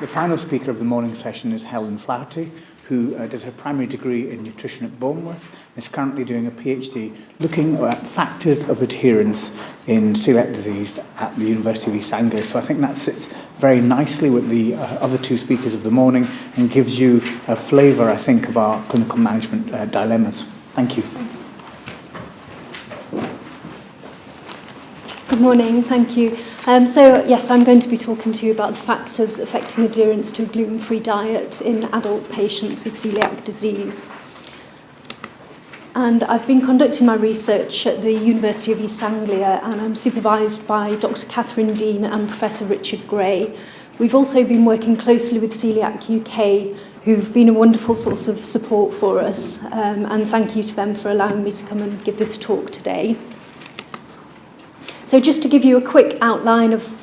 The final speaker of the morning session is Helen Flaherty, who did her primary degree in nutrition at Bournemouth and is currently doing a PhD looking at factors of adherence in celiac disease at the University of East Anglia. So I think that sits very nicely with the other two speakers of the morning and gives you a flavour, I think, of our clinical management dilemmas. Thank you. Good morning, thank you. Yes, I'm going to be talking to you about the factors affecting adherence to a gluten-free diet in adult patients with celiac disease. And I've been conducting my research at the University of East Anglia, and I'm supervised by Dr. Catherine Dean and Professor Richard Gray. We've also been working closely with Celiac UK, who've been a wonderful source of support for us, and thank you to them for allowing me to come and give this talk today. So just to give you a quick outline of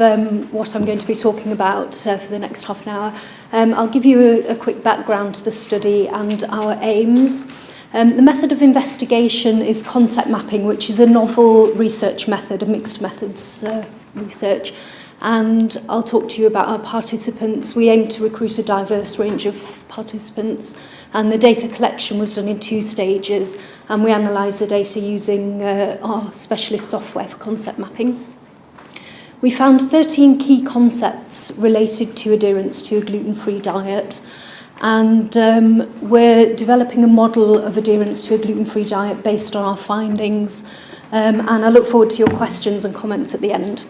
what I'm going to be talking about for the next half an hour, I'll give you a quick background to the study and our aims. The method of investigation is concept mapping, which is a novel research method, a mixed methods research. And I'll talk to you about our participants. We aim to recruit a diverse range of participants, and the data collection was done in 2 stages, and we analysed the data using our specialist software for concept mapping. We found 13 key concepts related to adherence to a gluten-free diet, and we're developing a model of adherence to a gluten-free diet based on our findings, and I look forward to your questions and comments at the end.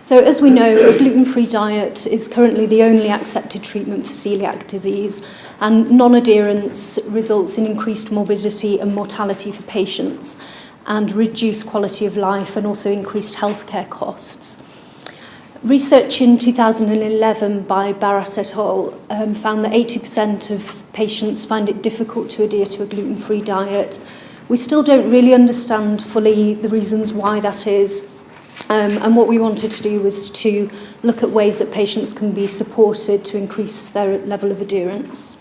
So as we know, a gluten-free diet is currently the only accepted treatment for celiac disease, and non-adherence results in increased morbidity and mortality for patients and reduced quality of life and also increased healthcare costs. Research in 2011 by Barrett et al. Found that 80% of patients find it difficult to adhere to a gluten-free diet. We still don't really understand fully the reasons why that is. And what we wanted to do was to look at ways that patients can be supported to increase their level of adherence.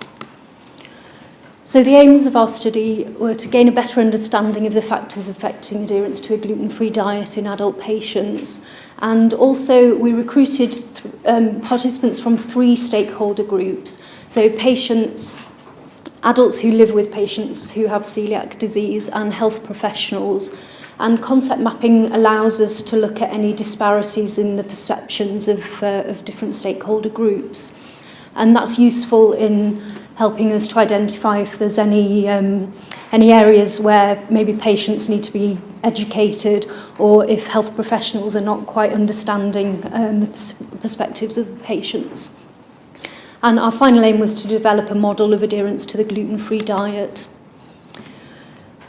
So the aims of our study were to gain a better understanding of the factors affecting adherence to a gluten-free diet in adult patients. And also we recruited participants from 3 stakeholder groups. So patients, adults who live with patients who have celiac disease, and health professionals. And concept mapping allows us to look at any disparities in the perceptions of different stakeholder groups. And that's useful in helping us to identify if there's any areas where maybe patients need to be educated, or if health professionals are not quite understanding the perspectives of the patients. And our final aim was to develop a model of adherence to the gluten-free diet.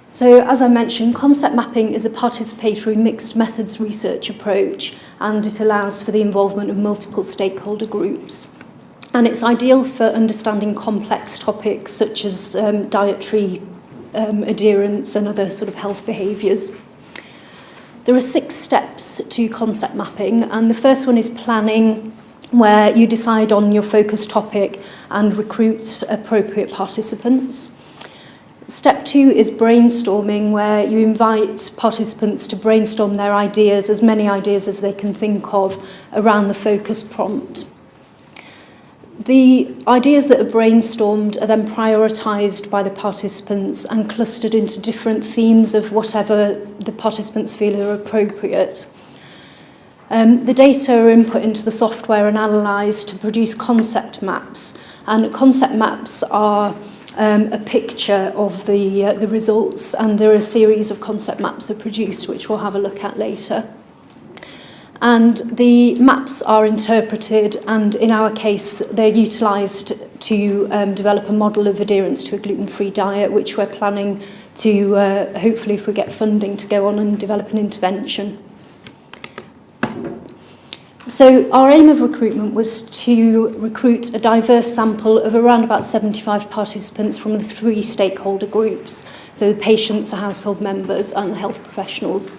So, as I mentioned, concept mapping is a participatory mixed methods research approach, and it allows for the involvement of multiple stakeholder groups. And it's ideal for understanding complex topics such as dietary adherence and other sort of health behaviours. There are 6 steps to concept mapping, and the first one is planning, where you decide on your focus topic and recruit appropriate participants. Step 2 is brainstorming, where you invite participants to brainstorm their ideas, as many ideas as they can think of, around the focus prompt. The ideas that are brainstormed are then prioritised by the participants and clustered into different themes of whatever the participants feel are appropriate. The data are input into the software and analysed to produce concept maps, and concept maps are a picture of the results, and there are a series of concept maps are produced, which we'll have a look at later. And the maps are interpreted, and in our case, they're utilised to develop a model of adherence to a gluten-free diet, which we're planning to, hopefully, if we get funding, to go on and develop an intervention. So our aim of recruitment was to recruit a diverse sample of around about 75 participants from the 3 stakeholder groups, so the patients, the household members, and the health professionals.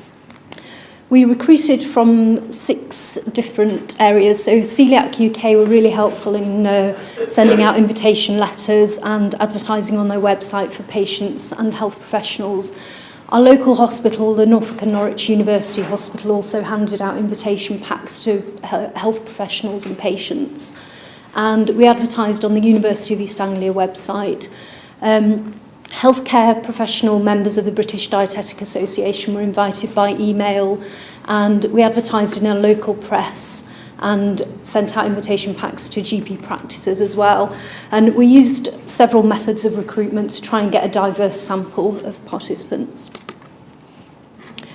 We recruited from 6 different areas, so Celiac UK were really helpful in sending out invitation letters and advertising on their website for patients and health professionals. Our local hospital, the Norfolk and Norwich University Hospital, also handed out invitation packs to health professionals and patients. And we advertised on the University of East Anglia website. Healthcare professional members of the British Dietetic Association were invited by email, and we advertised in our local press and sent out invitation packs to GP practices as well. And we used several methods of recruitment to try and get a diverse sample of participants.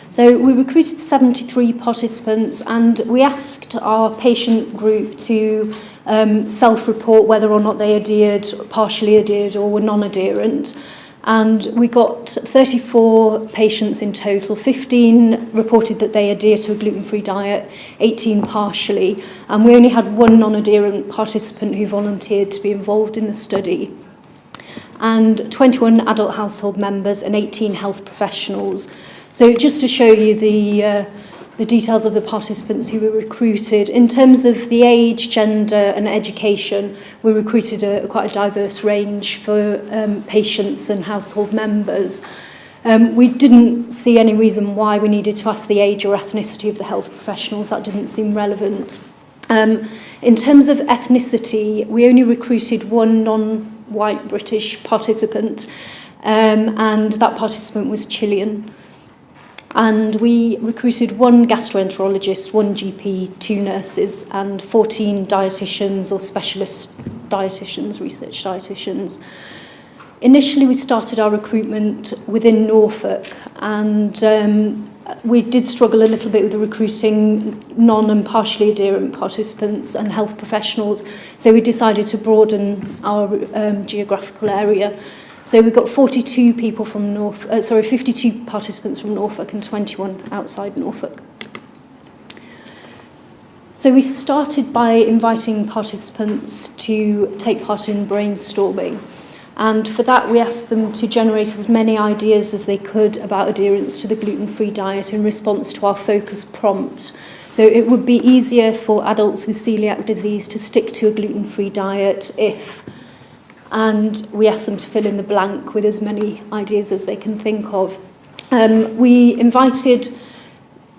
So we recruited 73 participants, and we asked our patient group to self-report whether or not they adhered, partially adhered, or were non-adherent. And we got 34 patients in total. 15 reported that they adhere to a gluten-free diet, 18 partially, and we only had one non-adherent participant who volunteered to be involved in the study. And 21 adult household members and 18 health professionals. So just to show you the details of the participants who were recruited. In terms of the age, gender and education, we recruited quite a diverse range for patients and household members. We didn't see any reason why we needed to ask the age or ethnicity of the health professionals. That didn't seem relevant. In terms of ethnicity, we only recruited one non-white British participant, and that participant was Chilean. And we recruited one gastroenterologist, one GP, 2 nurses, and 14 dietitians or specialist dietitians, research dietitians. Initially, we started our recruitment within Norfolk, and we did struggle a little bit with recruiting non- and partially adherent participants and health professionals, so we decided to broaden our geographical area. So we got 42 people from 52 participants from Norfolk and 21 outside Norfolk. So we started by inviting participants to take part in brainstorming. And for that, we asked them to generate as many ideas as they could about adherence to the gluten-free diet in response to our focus prompt. So it would be easier for adults with celiac disease to stick to a gluten-free diet if... And we asked them to fill in the blank with as many ideas as they can think of. We invited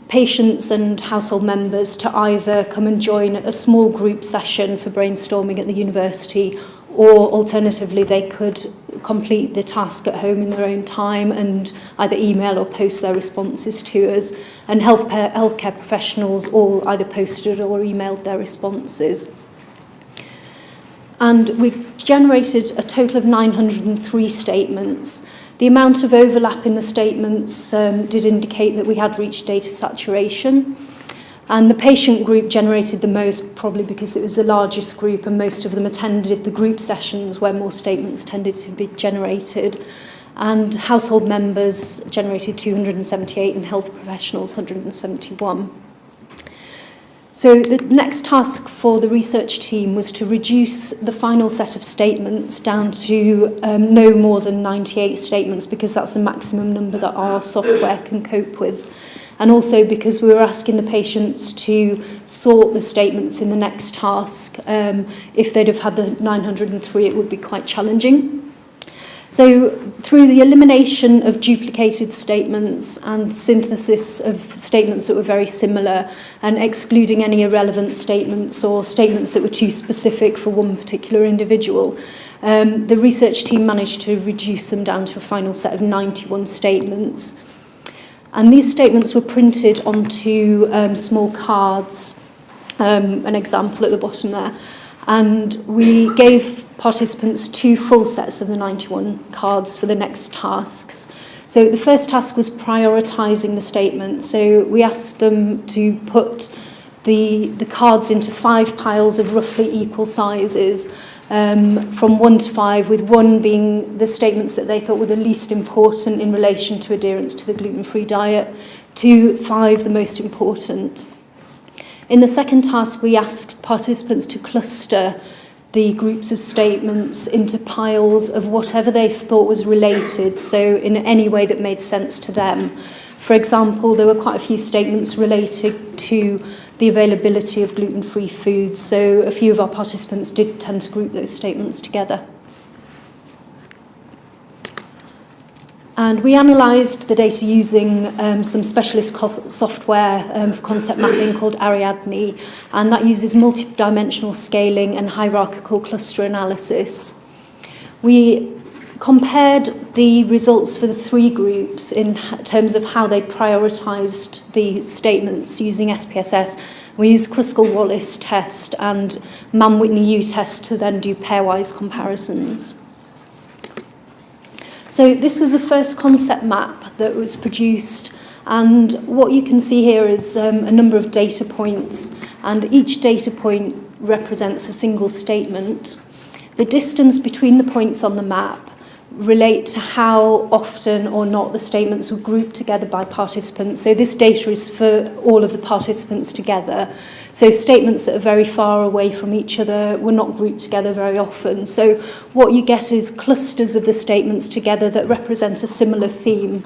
patients and household members to either come and join a small group session for brainstorming at the university, or alternatively they could complete the task at home in their own time and either email or post their responses to us. And healthcare professionals all either posted or emailed their responses. And we generated a total of 903 statements. The amount of overlap in the statements did indicate that we had reached data saturation. And the patient group generated the most, probably because it was the largest group, and most of them attended the group sessions where more statements tended to be generated. And household members generated 278 and health professionals 171. So the next task for the research team was to reduce the final set of statements down to no more than 98 statements, because that's the maximum number that our software can cope with. And also because we were asking the patients to sort the statements in the next task. If they'd have had the 903, it would be quite challenging. So through the elimination of duplicated statements and synthesis of statements that were very similar, and excluding any irrelevant statements or statements that were too specific for one particular individual, the research team managed to reduce them down to a final set of 91 statements. And these statements were printed onto small cards, an example at the bottom there. And we gave participants 2 full sets of the 91 cards for the next tasks. So the first task was prioritising the statement. So we asked them to put the cards into 5 piles of roughly equal sizes, from 1 to 5, with 1 being the statements that they thought were the least important in relation to adherence to the gluten-free diet, to 5 the most important. In the second task, we asked participants to cluster the groups of statements into piles of whatever they thought was related, so in any way that made sense to them. For example, there were quite a few statements related to the availability of gluten-free foods, so a few of our participants did tend to group those statements together. And we analysed the data using some specialist software for concept mapping called Ariadne, and that uses multi-dimensional scaling and hierarchical cluster analysis. We compared the results for the three groups in terms of how they prioritised the statements using SPSS. We used Kruskal-Wallis test and Mann-Whitney-U test to then do pairwise comparisons. So this was the first concept map that was produced, and what you can see here is a number of data points, and each data point represents a single statement. The distance between the points on the map relate to how often or not the statements were grouped together by participants. So this data is for all of the participants together. So statements that are very far away from each other were not grouped together very often. So what you get is clusters of the statements together that represent a similar theme.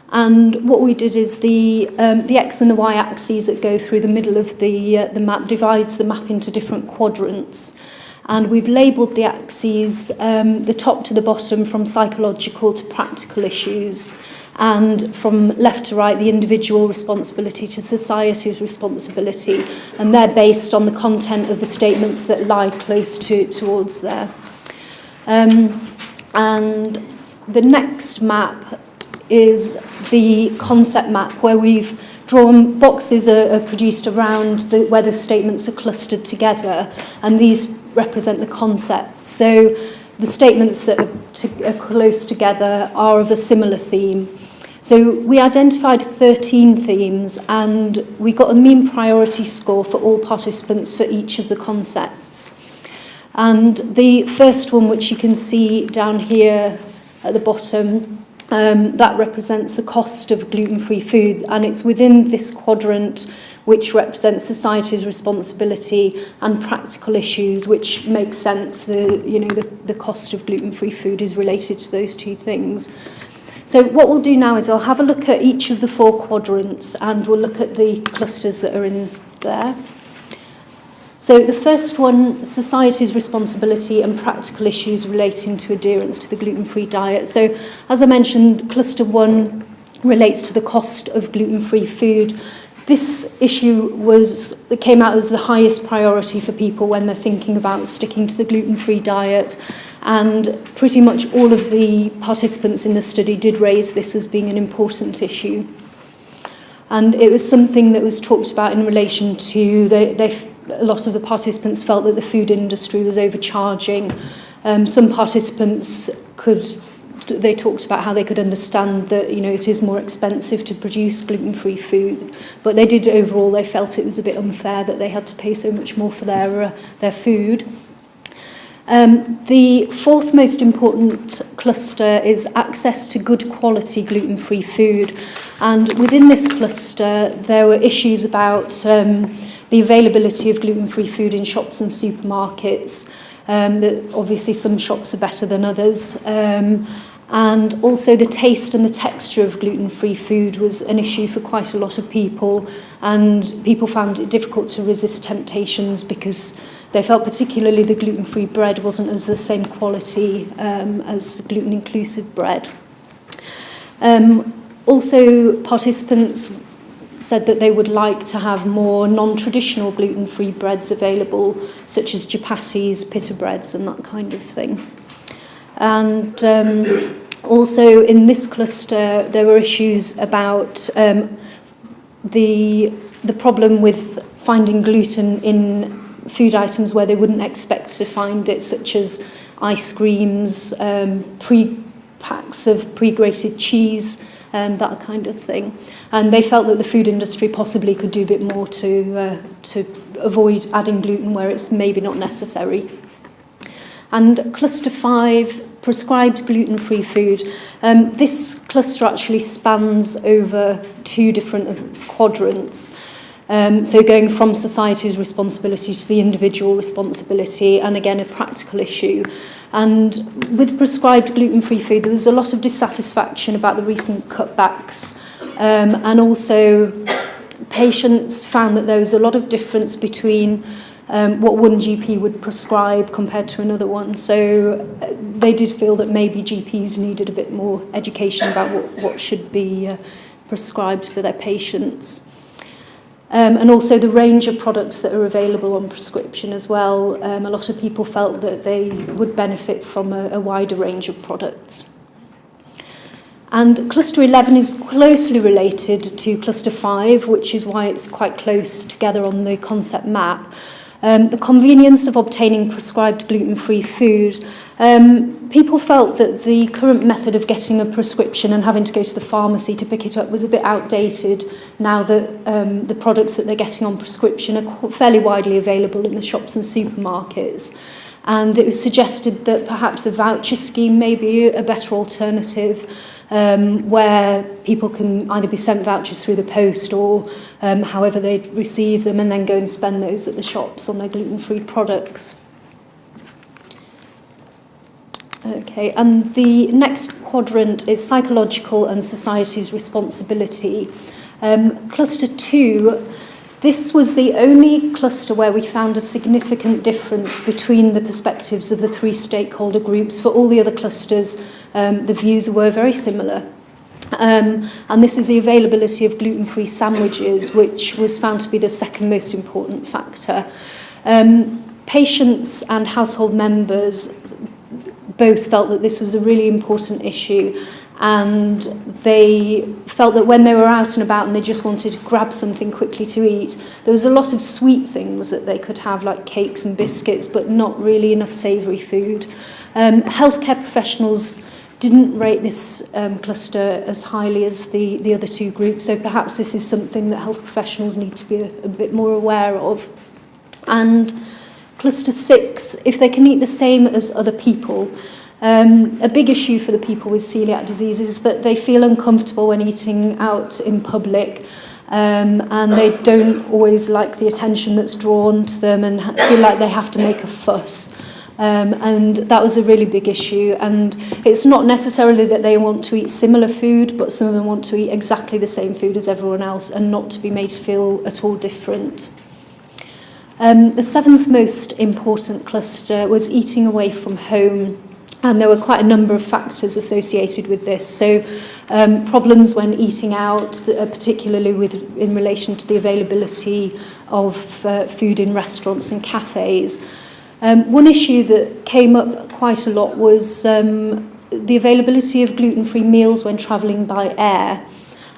And what we did is the X and the Y axes that go through the middle of the map divides the map into different quadrants. And we've labelled the axes, the top to the bottom, from psychological to practical issues, and from left to right, the individual responsibility to society's responsibility, and they're based on the content of the statements that lie close towards there. And the next map is the concept map, where we've drawn boxes are produced around where the statements are clustered together, and these represent the concept. So the statements that are close together are of a similar theme. So we identified 13 themes, and we got a mean priority score for all participants for each of the concepts. And the first one, which you can see down here at the bottom, that represents the cost of gluten-free food, and it's within this quadrant which represents society's responsibility and practical issues, which makes sense. The cost of gluten-free food is related to those two things. So what we'll do now is I'll have a look at each of the four quadrants, and we'll look at the clusters that are in there. So the first one, society's responsibility and practical issues relating to adherence to the gluten-free diet. So as I mentioned, cluster 1 relates to the cost of gluten-free food. This issue came out as the highest priority for people when they're thinking about sticking to the gluten-free diet, and pretty much all of the participants in the study did raise this as being an important issue. And it was something that was talked about in relation to a lot of the participants felt that the food industry was overcharging. Some participants they talked about how they could understand that it is more expensive to produce gluten-free food, but they felt it was a bit unfair that they had to pay so much more for their food. The fourth most important cluster is access to good quality gluten-free food, and within this cluster there were issues about the availability of gluten-free food in shops and supermarkets. That obviously some shops are better than others. And also the taste and the texture of gluten-free food was an issue for quite a lot of people, and people found it difficult to resist temptations because they felt particularly the gluten-free bread wasn't as the same quality as gluten-inclusive bread. Also, participants said that they would like to have more non-traditional gluten-free breads available, such as chapatis, pita breads and that kind of thing. And also in this cluster there were issues about the problem with finding gluten in food items where they wouldn't expect to find it, such as ice creams, packs of pre-grated cheese, that kind of thing. And they felt that the food industry possibly could do a bit more to avoid adding gluten where it's maybe not necessary. And cluster 5, prescribed gluten-free food. This cluster actually spans over 2 different quadrants. So going from society's responsibility to the individual responsibility, and again a practical issue. And with prescribed gluten-free food, there was a lot of dissatisfaction about the recent cutbacks, and also patients found that there was a lot of difference between what one GP would prescribe compared to another one. So they did feel that maybe GPs needed a bit more education about what should be prescribed for their patients. And also the range of products that are available on prescription as well. A lot of people felt that they would benefit from a wider range of products. And cluster 11 is closely related to cluster 5, which is why it's quite close together on the concept map. The convenience of obtaining prescribed gluten-free food. People felt that the current method of getting a prescription and having to go to the pharmacy to pick it up was a bit outdated now that the products that they're getting on prescription are fairly widely available in the shops and supermarkets. And it was suggested that perhaps a voucher scheme may be a better alternative, where people can either be sent vouchers through the post or however they receive them, and then go and spend those at the shops on their gluten-free products. Okay, and the next quadrant is psychological and society's responsibility. Cluster 2, this was the only cluster where we found a significant difference between the perspectives of the 3 stakeholder groups. For all the other clusters, the views were very similar. And this is the availability of gluten-free sandwiches, which was found to be the second most important factor. Patients and household members both felt that this was a really important issue, and they felt that when they were out and about and they just wanted to grab something quickly to eat, there was a lot of sweet things that they could have, like cakes and biscuits, but not really enough savoury food. Healthcare professionals didn't rate this cluster as highly as the other 2 groups, so perhaps this is something that health professionals need to be a bit more aware of. And cluster 6, if they can eat the same as other people. A big issue for the people with celiac disease is that they feel uncomfortable when eating out in public, and they don't always like the attention that's drawn to them and feel like they have to make a fuss. And that was a really big issue, and it's not necessarily that they want to eat similar food, but some of them want to eat exactly the same food as everyone else and not to be made to feel at all different. The 7th most important cluster was eating away from home, and there were quite a number of factors associated with this. So problems when eating out, particularly in relation to the availability of food in restaurants and cafes. One issue that came up quite a lot was the availability of gluten-free meals when travelling by air.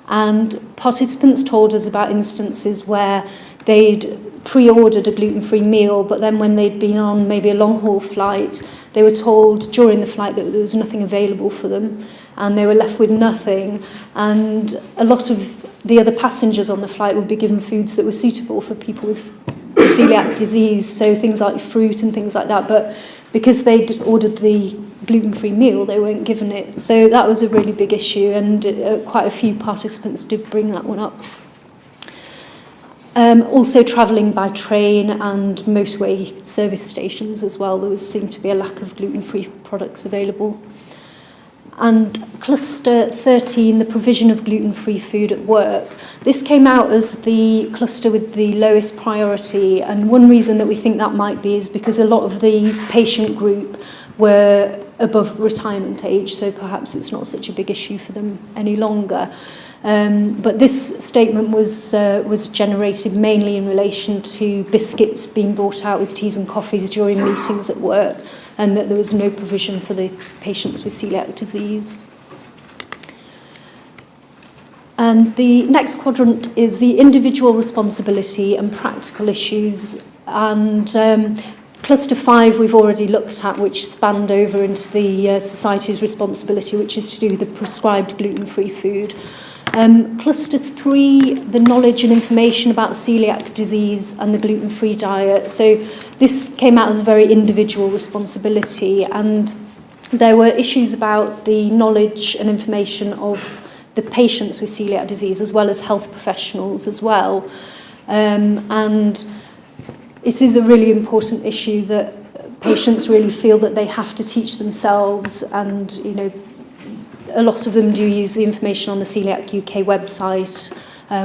And participants told us about instances where they'd pre-ordered a gluten-free meal, but then when they'd been on maybe a long-haul flight, they were told during the flight that there was nothing available for them, and they were left with nothing. And a lot of the other passengers on the flight would be given foods that were suitable for people with celiac disease, so things like fruit and things like that, but because they'd ordered the gluten-free meal, they weren't given it. So that was a really big issue, and quite a few participants did bring that one up. Also travelling by train and motorway service stations as well, there seemed to be a lack of gluten-free products available. And cluster 13, the provision of gluten-free food at work. This came out as the cluster with the lowest priority, and one reason that we think that might be is because a lot of the patient group were above retirement age, so perhaps it's not such a big issue for them any longer. But this statement was generated mainly in relation to biscuits being brought out with teas and coffees during meetings at work, and that there was no provision for the patients with celiac disease. And the next quadrant is the individual responsibility and practical issues. And cluster 5 we've already looked at, which spanned over into the society's responsibility, which is to do with the prescribed gluten-free food. Cluster 3, the knowledge and information about celiac disease and the gluten-free diet. So this came out as a very individual responsibility, and there were issues about the knowledge and information of the patients with celiac disease as well as health professionals as well. And it is a really important issue that patients really feel that they have to teach themselves, and a lot of them do use the information on the Celiac UK website,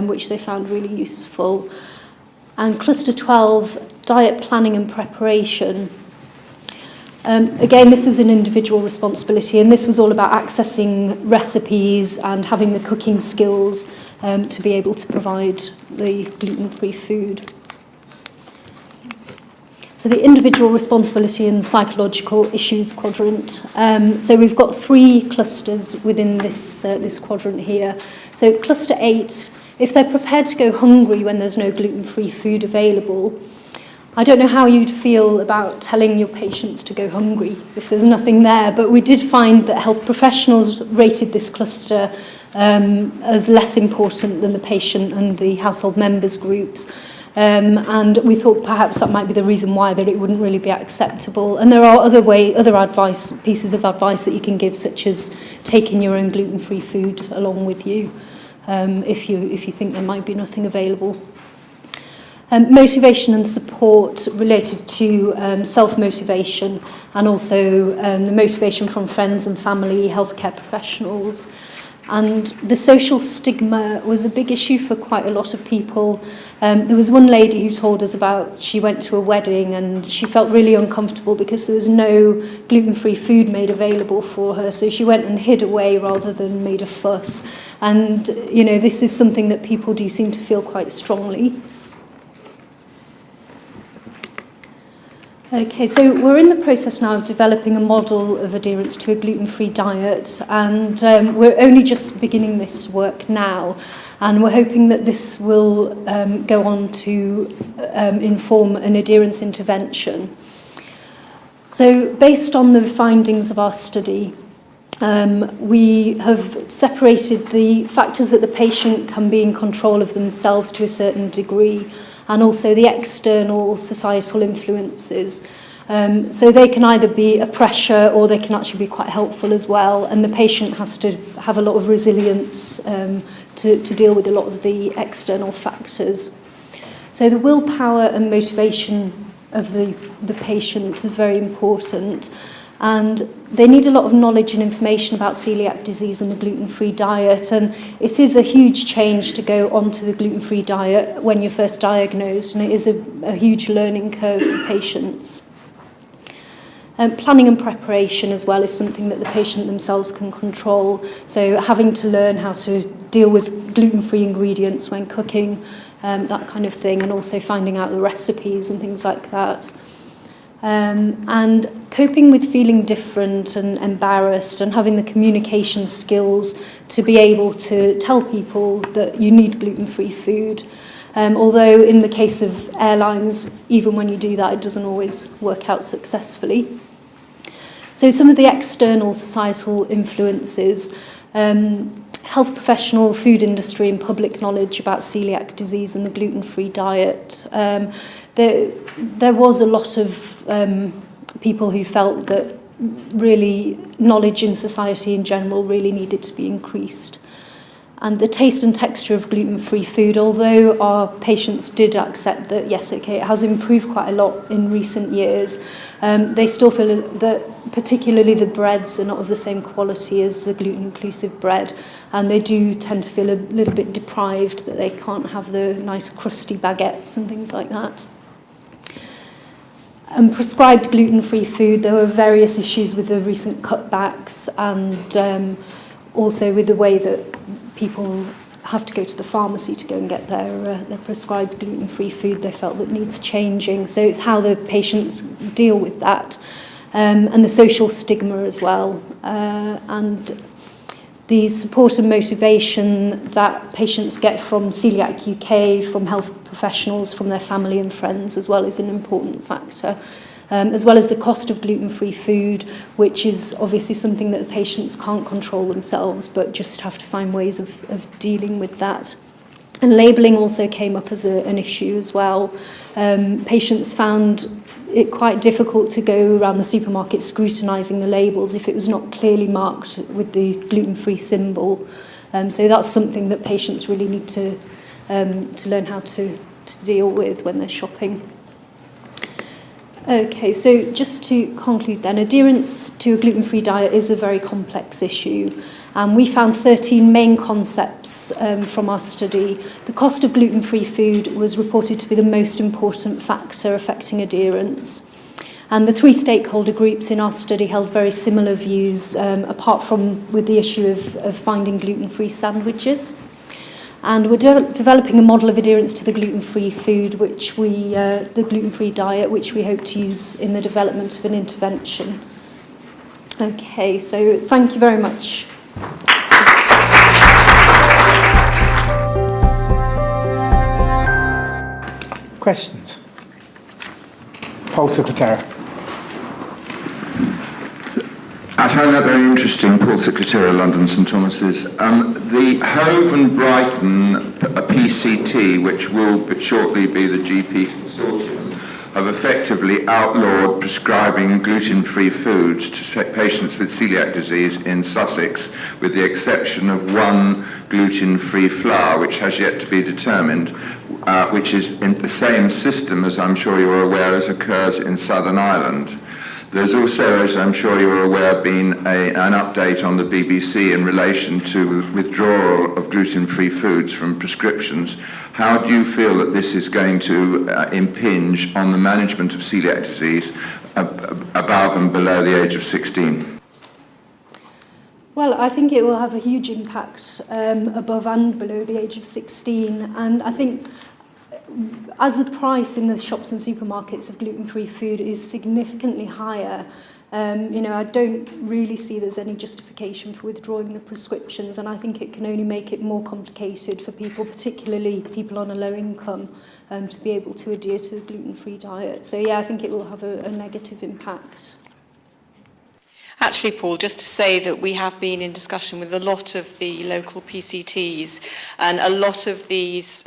which they found really useful. And cluster 12, diet planning and preparation. Again, this was an individual responsibility, and this was all about accessing recipes and having the cooking skills to be able to provide the gluten-free food. So the individual responsibility and psychological issues quadrant. So we've got 3 clusters within this quadrant here. So cluster 8, if they're prepared to go hungry when there's no gluten-free food available, I don't know how you'd feel about telling your patients to go hungry if there's nothing there, but we did find that health professionals rated this cluster as less important than the patient and the household members groups. And we thought perhaps that might be the reason why, that it wouldn't really be acceptable. And there are other pieces of advice that you can give, such as taking your own gluten-free food along with you, if you think there might be nothing available. Motivation and support related to self-motivation, and also the motivation from friends and family, healthcare professionals. And the social stigma was a big issue for quite a lot of people. There was one lady who told us about, she went to a wedding and she felt really uncomfortable because there was no gluten-free food made available for her. So she went and hid away rather than made a fuss. And, you know, this is something that people do seem to feel quite strongly. Okay, so we're in the process now of developing a model of adherence to a gluten-free diet, and we're only just beginning this work now, and we're hoping that this will go on to inform an adherence intervention. So based on the findings of our study, we have separated the factors that the patient can be in control of themselves to a certain degree, and also the external societal influences. So they can either be a pressure or they can actually be quite helpful as well, and the patient has to have a lot of resilience to deal with a lot of the external factors. So the willpower and motivation of the patient is very important, and they need a lot of knowledge and information about celiac disease and the gluten-free diet, and it is a huge change to go onto the gluten-free diet when you're first diagnosed, and it is a huge learning curve for patients. Planning and preparation as well is something that the patient themselves can control, so having to learn how to deal with gluten-free ingredients when cooking, that kind of thing, and also finding out the recipes and things like that. And coping with feeling different and embarrassed, and having the communication skills to be able to tell people that you need gluten-free food. Although in the case of airlines, even when you do that, it doesn't always work out successfully. So some of the external societal influences, health professional, food industry and public knowledge about celiac disease and the gluten-free diet. There was a lot of people who felt that really knowledge in society in general really needed to be increased. And the taste and texture of gluten-free food, although our patients did accept that, yes, okay, it has improved quite a lot in recent years, they still feel that particularly the breads are not of the same quality as the gluten-inclusive bread, and they do tend to feel a little bit deprived that they can't have the nice crusty baguettes and things like that. And prescribed gluten-free food, there were various issues with the recent cutbacks, and also with the way that people have to go to the pharmacy to go and get their prescribed gluten-free food. They felt that needs changing. So it's how the patients deal with that, and the social stigma as well, and the support and motivation that patients get from Celiac UK, from health professionals, from their family and friends as well, is an important factor. As well as the cost of gluten-free food, which is obviously something that the patients can't control themselves, but just have to find ways of dealing with that. And labelling also came up as an issue as well. Patients found it quite difficult to go around the supermarket scrutinising the labels if it was not clearly marked with the gluten-free symbol. So that's something that patients really need to learn how to deal with when they're shopping. Okay, so just to conclude then, adherence to a gluten-free diet is a very complex issue. We found 13 main concepts from our study. The cost of gluten-free food was reported to be the most important factor affecting adherence. And the 3 stakeholder groups in our study held very similar views, apart from with the issue of finding gluten-free sandwiches. And we're developing a model of adherence to the gluten-free food, the gluten-free diet, which we hope to use in the development of an intervention. Okay, so thank you very much. Questions? Paul Secretary. I found that very interesting, Paul Secretary, London St Thomas's. The Hove and Brighton PCT, which will shortly be the GP consortium, have effectively outlawed prescribing gluten-free foods to patients with celiac disease in Sussex, with the exception of one gluten-free flour, which has yet to be determined, which is in the same system, as I'm sure you're aware, as occurs in Southern Ireland. There's also, as I'm sure you're aware, been an update on the BBC in relation to withdrawal of gluten-free foods from prescriptions. How do you feel that this is going to impinge on the management of celiac disease above and below the age of 16? Well, I think it will have a huge impact above and below the age of 16. And I think as the price in the shops and supermarkets of gluten-free food is significantly higher, I don't really see there's any justification for withdrawing the prescriptions, and I think it can only make it more complicated for people, particularly people on a low income, to be able to adhere to the gluten-free diet. So yeah, I think it will have a negative impact. Actually, Paul, just to say that we have been in discussion with a lot of the local PCTs, and a lot of these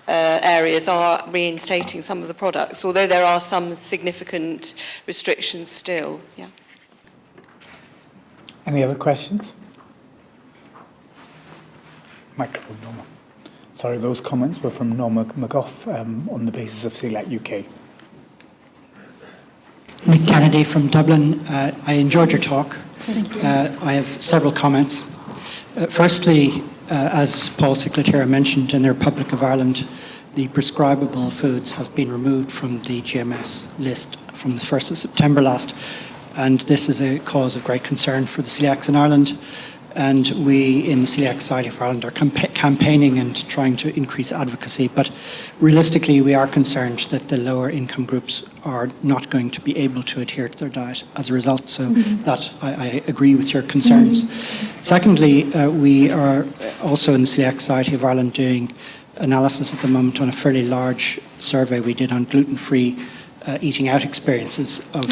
areas are reinstating some of the products, although there are some significant restrictions still. Yeah. Any other questions? Microphone, Norma. Sorry, those comments were from Norma McGough on the basis of CELAC UK. Nick Kennedy from Dublin. I enjoyed your talk. Thank you. I have several comments. Firstly, as Paul Secretary mentioned, in the Republic of Ireland, the prescribable foods have been removed from the GMS list from the 1st of September last, and this is a cause of great concern for the celiacs in Ireland. And we in the Celiac Society of Ireland are campaigning and trying to increase advocacy, but realistically we are concerned that the lower income groups are not going to be able to adhere to their diet as a result, so that I agree with your concerns. Secondly, we are also in the Celiac Society of Ireland doing analysis at the moment on a fairly large survey we did on gluten-free eating out experiences of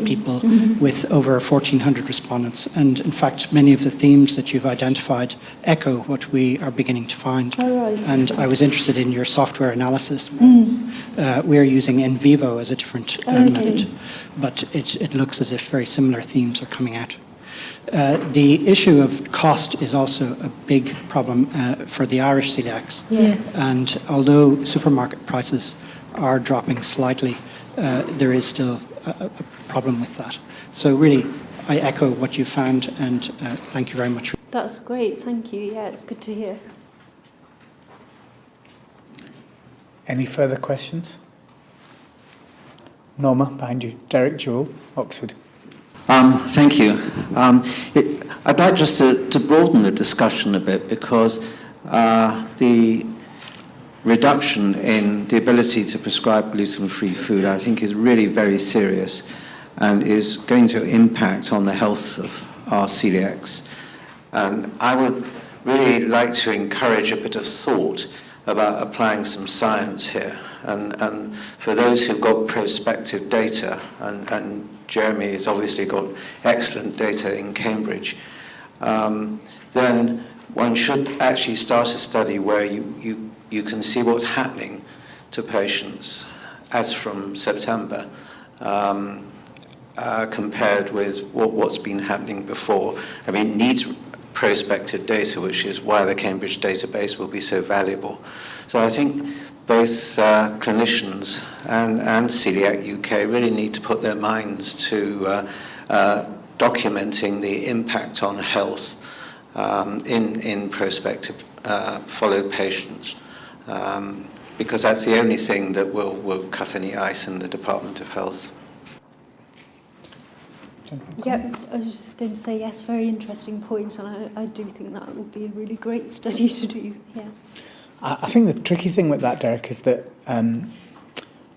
people with over 1,400 respondents. And in fact, many of the themes that you've identified echo what we are beginning to find. And I was interested in your software analysis. We're using in vivo as a different method, but it looks as if very similar themes are coming out. The issue of cost is also a big problem for the Irish celiacs. Yes. And although supermarket prices are dropping slightly, there is still a problem with that. So really, I echo what you found, and thank you very much. That's great, thank you. Yeah, it's good to hear. Any further questions? Norma, behind you. Derek Jewell, Oxford. Thank you. I'd like just to broaden the discussion a bit, because the reduction in the ability to prescribe gluten-free food, I think, is really very serious and is going to impact on the health of our celiacs. And I would really like to encourage a bit of thought about applying some science here. And for those who've got prospective data, and Jeremy has obviously got excellent data in Cambridge, then one should actually start a study where you can see what's happening to patients as from September compared with what's been happening before. I mean, it needs prospective data, which is why the Cambridge database will be so valuable. So I think both clinicians and Celiac UK really need to put their minds to documenting the impact on health in prospective followed patients. Because that's the only thing that will cut any ice in the Department of Health. question? Yeah, I was just going to say yes, very interesting point, and I do think that would be a really great study to do. Yeah. I think the tricky thing with that, Derek, is that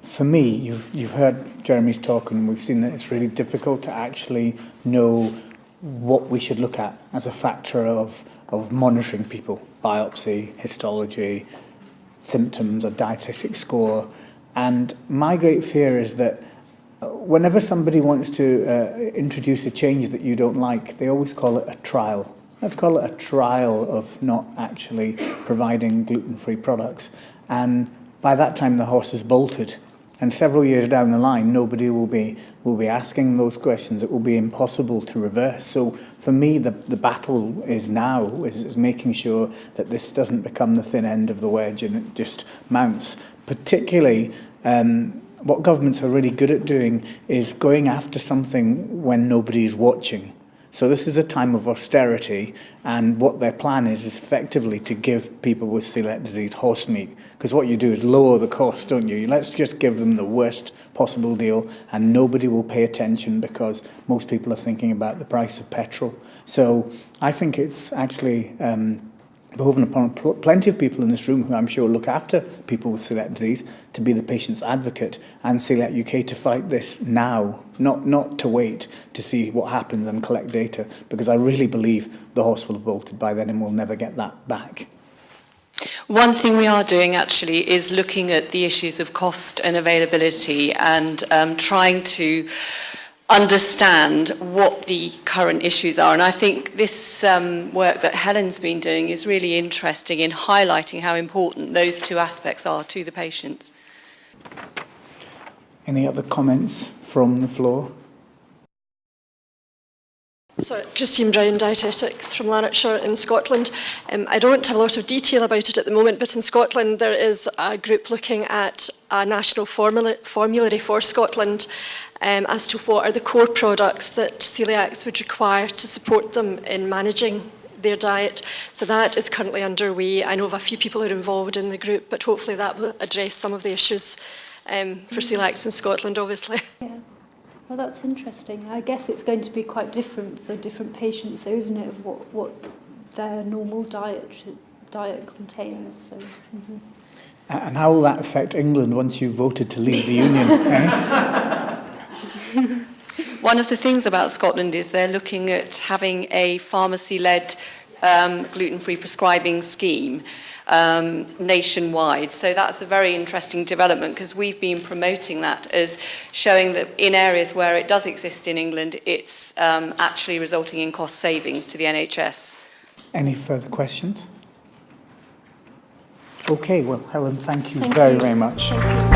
for me, you've heard Jeremy's talk, and we've seen that it's really difficult to actually know what we should look at as a factor of monitoring people: biopsy, histology, symptoms, a dietetic score. And my great fear is that whenever somebody wants to introduce a change that you don't like, they always call it a trial. Let's call it a trial of not actually providing gluten-free products. And by that time, the horse is bolted. And several years down the line, nobody will be asking those questions. It will be impossible to reverse. So for me, the battle is now, is making sure that this doesn't become the thin end of the wedge and it just mounts. Particularly, what governments are really good at doing is going after something when nobody is watching. So this is a time of austerity, and what their plan is effectively to give people with celiac disease horse meat. Because what you do is lower the cost, don't you? Let's just give them the worst possible deal, and nobody will pay attention because most people are thinking about the price of petrol. So I think it's actually beholden upon plenty of people in this room who I'm sure look after people with celiac disease to be the patient's advocate, and Celiac UK to fight this now, not to wait to see what happens and collect data, because I really believe the horse will have bolted by then and we'll never get that back. One thing we are doing actually is looking at the issues of cost and availability and trying to understand what the current issues are. And I think this work that Helen's been doing is really interesting in highlighting how important those two aspects are to the patients. Any other comments from the floor? Sorry, Christine Brown, dietetics from Lanarkshire in Scotland. I don't have a lot of detail about it at the moment, but in Scotland there is a group looking at a national formulary for Scotland as to what are the core products that celiacs would require to support them in managing their diet. So that is currently underway. I know of a few people who are involved in the group, but hopefully that will address some of the issues for celiacs in Scotland, obviously. Yeah. Well, that's interesting. I guess it's going to be quite different for different patients, though, isn't it, of what their normal diet contains. So, And how will that affect England once you've voted to leave the Union? One of the things about Scotland is they're looking at having a pharmacy-led gluten-free prescribing scheme nationwide. So that's a very interesting development, because we've been promoting that as showing that in areas where it does exist in England, it's actually resulting in cost savings to the NHS. Any further questions? Okay, well, Helen, thank you very much. Thank you.